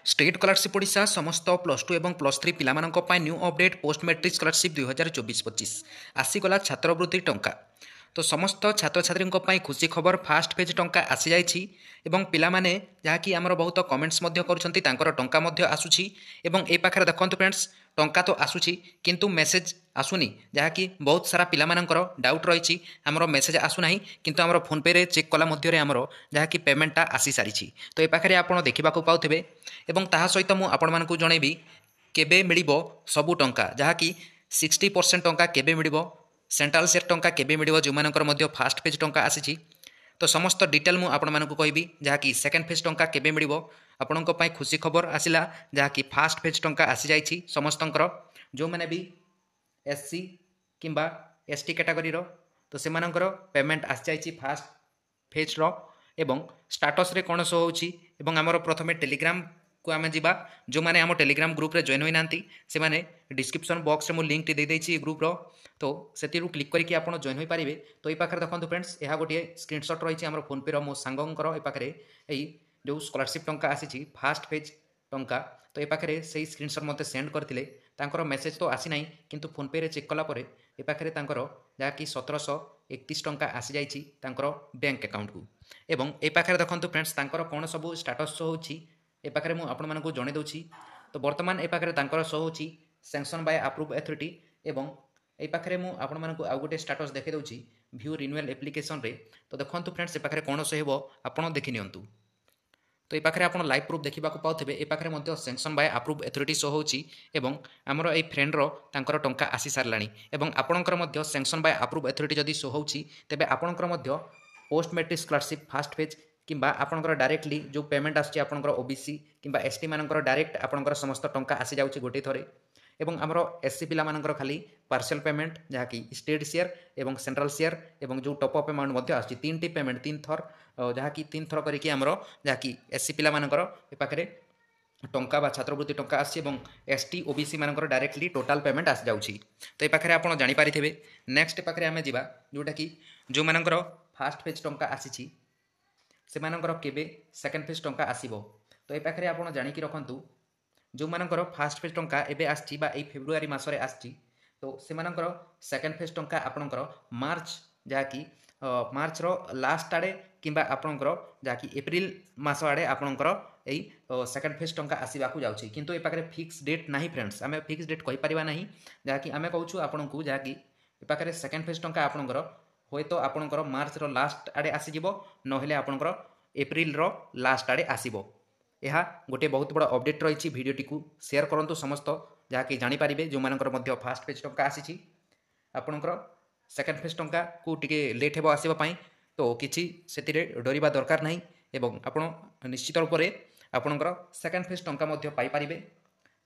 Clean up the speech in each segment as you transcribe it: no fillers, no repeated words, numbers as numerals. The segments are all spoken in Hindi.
स्टेट स्कॉलरशिप ओडिशा समस्त +2 एवं +3 पिलामानंक पाई new update post matric scholarship 2024-25 आसीगला छात्रवृत्ति टंका। तो समस्त छात्र छात्री खुशी खबर फास्ट फेज टंका आसी जाइछि एवं पिलामाने जहाँकि आमर बहुत कमेंट्स करुछंती तांकर टंका मध्य आसुछि एवं ए पाखरे देखंतु फ्रेंड्स टंका तो आसुछि किंतु मेसेज आसुनी जहाँकि बहुत सारा पिलामानंकर डाउट रही आमर मेसेज आसुनाही किंतु आमर फोन पे रे चेक कला मध्य आमर जहाँकि पेमेंटा आसी सारी। तो ए पाखरे आपण देखा पाउथिबे एवं ताहा सहित मु आपण मानकु जणेबी केबे मिलिबो सबु टंका जहाँकि 60% टंका केबे मिलिबो सेंट्रल सेट टंका केबे मिलिबो जो मानकर मध्य फास्ट फेज टंका आसीछि। तो समस्त डिटेल मु आपण मानकु कहबी जहाँकि सेकेंड फेज टंका केबे मिलिबो आपणक पई खुशी खबर आसिला जहाँकि फास्ट फेज टंका आसी जाइछि समस्तंकर जो माने भी एससी किंबा एसटी कैटेगरी रो तो सेमानंकर पेमेंट आसी जाइछि फास्ट फेज रो एवं स्टेटस रे कोन शो होछि एवं हमर प्रथमे टेलीग्राम को आम जा जो मैंने आम टेलीग्राम ग्रुप रे जॉइन होना से मैंने डिस्क्रिप्शन बॉक्स में लिंक दे देछि ग्रुप रो तो से क्लिक करके आप जॉइन हो पारे। तो ये पाखे देखो फ्रेंड्स यह गोटे स्क्रीनशॉट रही आम फोन पे रो मो सांगंकर ए पाखे जो स्कॉलरशिप टंका आसी फास्ट फेज टंका तो ये पाखे से स्क्रीनशॉट मत सेंड करते मेसेज तो आसी ना किंतु फोन पे रे चेक कलापर ए पाखे जहाँकि 1731 टंका आसी जाइछि बैंक अकाउंट को एवं ए पाखे देखो फ्रेंड्स कौन सब स्टेटस शो होछि ए पाखे मुझे आपण मानक जणे दउछि। तो वर्तमान ए पाखे तांकर शो होछि सैंक्शन बाय अप्रूव अथॉरिटी एवं ए पाखे मुझे आपण मानक आउ गोटे स्टेटस देखै दउछि व्यू रिन्यूअल एप्लिकेशन रे। तो देखंतु फ्रेंड्स ए पाखे कोन शो हेबो आपण देखि नियंतु। तो ये पाखे आप लाइव प्रूफ देखा पाथे ए पाखे मध्य sanction by approve authority show होछि एवं आमर ए फ्रेंड रो तांकर टंका आसी सारलाणी एवं आपणकर मध्य सैंक्शन बाय अप्रूव अथॉरिटी जदि शो होछि तेबे आपणकर मध्य post matric scholarship first phase किंबा आपणकर डायरेक्टली जो पेमेंट आछि आपणकर ओबीसी किंबा एसटी मानकर डायरेक्ट आपणकर समस्त टंका आसी जाउछि गोटे थरे एवं आमर एससी पिला मानकर खाली पार्शियल पेमेंट जहाँकि स्टेट शेयर एवं सेंट्रल शेयर एवं जो टॉप अप अमाउंट मध्य आछि तीन टी पेमेंट तीन थर जहाँकि तीन थर करके आमर जहाँकि एससी पिला मानकर ए पाखरे टंका बा छात्रवृत्ति टंका आसी एवं एसटी ओबीसी मानकर डायरेक्टली टोटाल पेमेंट आसी जाउछि। तो ए पाखरे आपण जानि पारिथिबे नेक्स्ट पाखरे आमे जिबा जोटा कि जो मानकर फास्ट फेज टंका आसीछि से मानकर केबे सेकेंड फेज टंका आसीबो। तो ए पाखरे आपण जानि कि रखंतु जो मानकर फास्ट फेज टंका एबे आछि बा ए फेब्रुआरी मासरे आछि तो से मानकर सेकेंड फेज टंका आपणकर मार्च जहाँकि मार्च रो लास्ट आड़े किंबा आपणकर जहाँकि एप्रिल मास आड़े आपणकर एई सेकेंड फेज टंका आसीबाकू जाउछि किंतु ए पाखरे फिक्स डेट नाही फ्रेंड्स आमे फिक्स डेट कहि परिबा नाही जहाँकि आमे कहूछु आपणकू जहाँकि ए पाखरे सेकेंड फेज टंका आपणकर होय तो आपणकर मार्च रो लास्ट आड़े आसीजिवो नहेले आपणकर एप्रिल रो लास्ट आड़े आसीबो। यह गोटे बहुत बड़ा अपडेट रही भिडटी को शेयर करूँ समस्त जहाँकि जानीपारे जो मानकर मध्य फास्ट फेज टंका आसी आपणकर सेकेंड फेज टंका को टिके लेट हे आसवाई तो किसी से डरवा दरकार नहीं एवं आपण निश्चित रूप से आपणकर सेकेंड फेज टंका पाइपारे।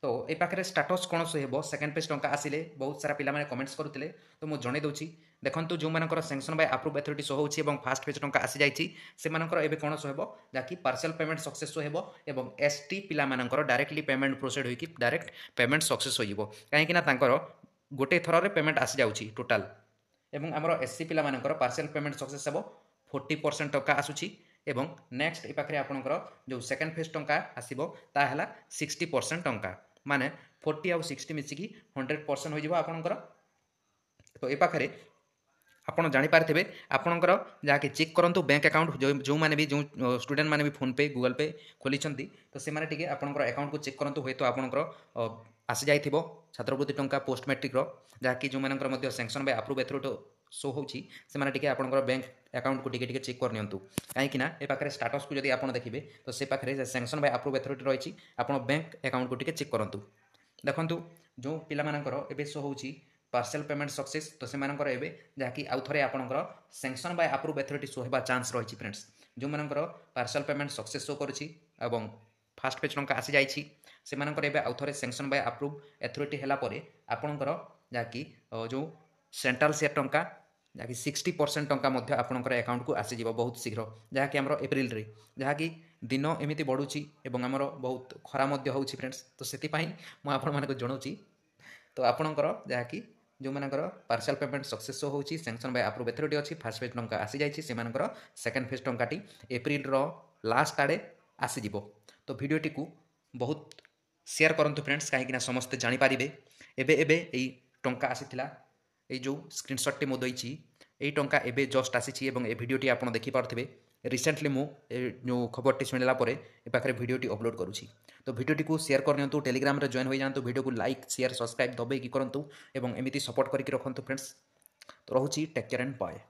तो ये पाखे स्टेटस कौन से हो सेकेंड फेज टंका आसिले बहुत सारा पिला कमेंट्स करते तो मुझे जणे दूसरी देखो जो मानकर sanction by approve authority show होछि एवं फास्ट फेज टंका आसी जाइछि से मानकर एबे कोन शो हेबो जाकि पार्शियल पेमेंट सक्सेस शो हेबो एवं एसटी पिला मानकर डायरेक्टली पेमेंट प्रोसीड होइकि डायरेक्ट पेमेंट सक्सेस होइबो काहेकि ना तांकर गोटे थर रे पेमेंट आसी जाउछि टोटल एवं हमर एससी पिला मानकर पार्शियल पेमेंट सक्सेस हेबो 40% टंका आसुछि एवं नेक्स्ट ए पाखरे आपणकर जो सेकेंड फेज टंका आसीबो ता हला 60% टंका माने 40 आउ 60 मिसिकी 100% हो जिवो आपणकर। तो ए पाखरे आपण जानि पारथिबे आपणकर जाके चेक करंतु बैंक अकाउंट जो माने भी जो स्टूडेंट माने भी फोन पे गूगल पे खोली तो से माने टिके आपणकर अकाउंट को चेक करंतु होय तो आपणकर आसी जाइथिबो छात्रवृत्ति टंका पोस्ट मैट्रिक रो जाकि जो मानकर मध्य sanction by approve authority show होछि से माने टिके आपणकर बैंक अकाउंट को टिके चेक कर नियंतु काहेकि ना ए पाखरे स्टेटस को जदि आपण देखिबे तो से पाखरे सैंक्शन बाय अप्रूव अथॉरिटी रहिछि आपण बैंक अकाउंट को टिके चेक करंतु। देखंतु जो पिला मानकर एबे शो होछि पार्शियल पेमेंट सक्सेस तो से मानकर एबे जाकि आउ थरे आपणकर sanction by approve authority show हेबा चांस रहिछि फ्रेंड्स जो मानकर पार्शियल पेमेंट सक्सेस शो करछि एवं फास्ट फेज टंका आसी जाइछि से मानकर एबे आउ थरे सैंक्शन बाय अप्रूव अथॉरिटी हैला परे आपणकर जाकि जो सेंट्रल शेयर टंका जाकि 60% टंका मध्य आपणकर अकाउंट को आसी जिवो बहुत शीघ्र जहाँकि आमर एप्रिल रे जहाँकि दिन एमिति बढ़ुछि एवं आमर बहुत खरा मध्य होछि फ्रेंड्स। तो सेति पई मु आपण मानको जणौछि तो आपणकर जहाँकि जो मानकर पार्शियल पेमेंट सक्सेस होछि सैंक्शन बाय अप्रूव अथॉरिटी अछि फास्ट फेज टंका आसी जाइछि से मानकर सेकेंड फेज टंकाटी एप्रिल रो लास्ट आड़े आसी जिवो। तो भिडियोटी को बहुत सेयार करंतु फ्रेंड्स कहीं समस्ते जानीपारे एबे एबे यही टंका आसीथिला ये जो स्क्रीनशॉट मु देछि यही टंका एबे जस्ट आसी एवं ए भिडियोटी आप देखिपारे रिसेंटली मु जो खबरटी शुणिला ए पाखे भिडियोटी अपलोड करुँची तो भिडियोटी को शेयर करनी टेलीग्राम जॉइन हो जातु भिडियो को लाइक शेयर सब्सक्राइब दबाई करूँ एवं एमती सपोर्ट करके रखु फ्रेंड्स तो रोची टेक केयर एंड बाय।